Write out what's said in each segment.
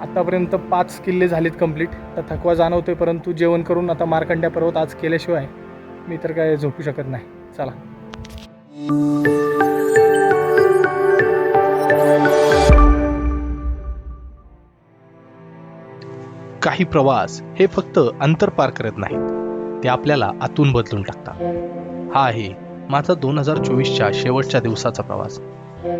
आतापर्यंत 5 किल्ले झालेत कंप्लीट. तर थकवा जाणवतोय, परंतु जेवण करून आता मार्कंड्या पर्वत आज केल्याशिवाय मी तर काय झोपू शकत नाही. चला. काही प्रवास हे फक्त अंतर पार करत नाहीत, ते आपल्याला आतून बदलून टाकतात. हा आहे माझा 2024च्या शेवटच्या दिवसाचा प्रवास.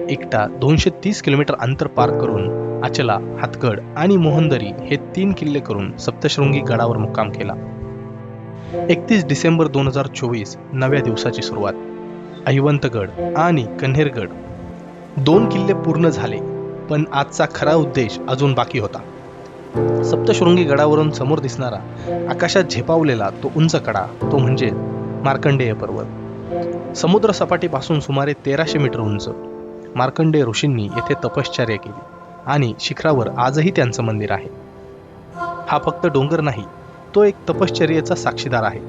एकटा 230 किलोमीटर अंतर पार करून अचला, हातगड आणि मोहनदरी हे 3 किल्ले करून सप्तशृंगी गडावर मुक्काम केला. 31 डिसेंबर 2024 नव्या दिवसाची सुरुवात. अहिवंतगड आणि कन्हेरगड 2 किल्ले पूर्ण झाले, पण आजचा खरा उद्देश अजून बाकी होता. सप्तशृंगी गडावरून समोर दिसणारा आकाशात झेपावलेला तो उंच कडा, तो म्हणजे मार्कंडेय पर्वत. समुद्र सपाटीपासून सुमारे 1300 मीटर उंच. मार्कंडेय ऋषींनी येथे तपश्चर्या केली आणि शिखरावर आजही त्यांचं मंदिर आहे. हा फक्त डोंगर नाही, तो एक तपश्चर्येचा साक्षीदार आहे.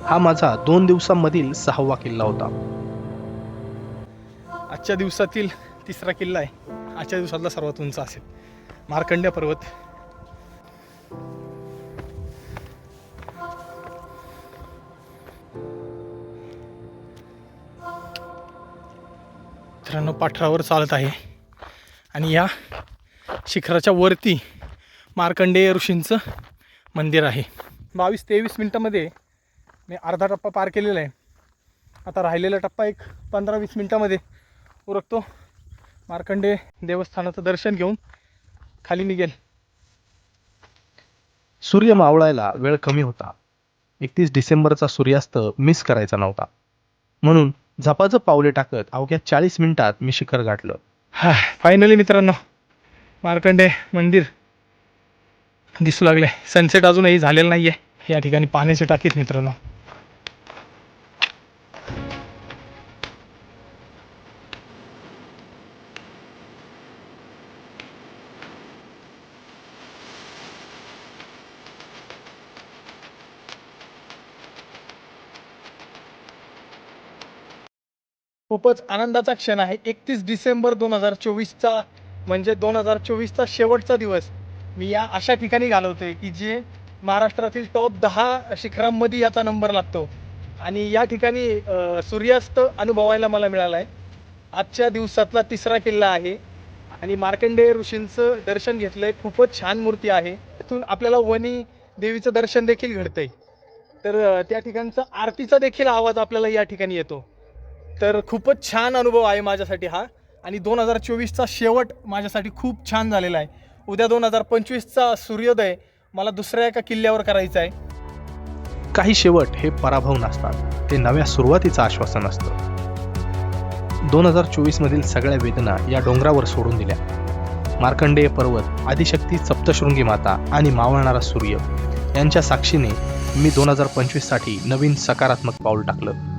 हा माझा 2 दिवसांमधील 6वा किल्ला होता. आजच्या दिवसातील 3रा किल्ला आहे. आजच्या दिवसातला सर्वात उंच असेल मार्कंड्य पर्वत. मित्रांनो, पाठरावर चालत आहे आणि या शिखराच्या वरती मार्कंडेय ऋषींचं मंदिर आहे. 22-23 मिनटामध्ये मी अर्धा टप्पा पार केलेला आहे. आता राहिलेला टप्पा एक 15-20 मिनटामध्ये उरकतो. मार्कंडेय देवस्थानाचं दर्शन घेऊन खाली निघेल. सूर्य मावळायला वेळ कमी होता. 31 डिसेंबरचा सूर्यास्त मिस करायचा नव्हता, म्हणून झपाझप पावले टाकत अवघ्या 40 मिनिटात मी शिखर गाठलं. फायनली मित्रांनो, मार्कंडेय मंदिर दिसू लागले. सनसेट अजूनही झालेला नाही आहे. या ठिकाणी पाण्याचे टाकीत मित्रांनो. खूपच आनंदाचा क्षण आहे. 31 डिसेंबर 2024चा म्हणजे 2024चा शेवटचा दिवस मी या अशा ठिकाणी घालवतोय की जे महाराष्ट्रातील टॉप 10 शिखरांमध्ये याचा नंबर लागतो. आणि या ठिकाणी सूर्यास्त अनुभवायला मला मिळाला आहे. आजच्या दिवसातला 3रा किल्ला आहे आणि मार्कंडेय ऋषींचं दर्शन घेतलंय. खूपच छान मूर्ती आहे. तिथून आपल्याला वनी देवीचं दर्शन देखील घडतंय. तर त्या ठिकाणचा आरतीचा देखील आवाज आपल्याला या ठिकाणी येतो. तर खूपच छान अनुभव आहे माझ्यासाठी हा. आणि 2024चा शेवट माझ्यासाठी खूप छान झालेला आहे. उद्या 2025चा सूर्योदय मला दुसऱ्या एका किल्ल्यावर करायचा आहे. काही शेवट हे पराभव नसतात, ते नव्या सुरुवातीचं आश्वासन असतं. 2024 मधील सगळ्या वेदना या डोंगरावर सोडून दिल्या. मार्कंडेय पर्वत, आदिशक्ती सप्तशृंगी माता आणि मावळणारा सूर्य यांच्या साक्षीने मी 2025 साठी नवीन सकारात्मक पाऊल टाकलं.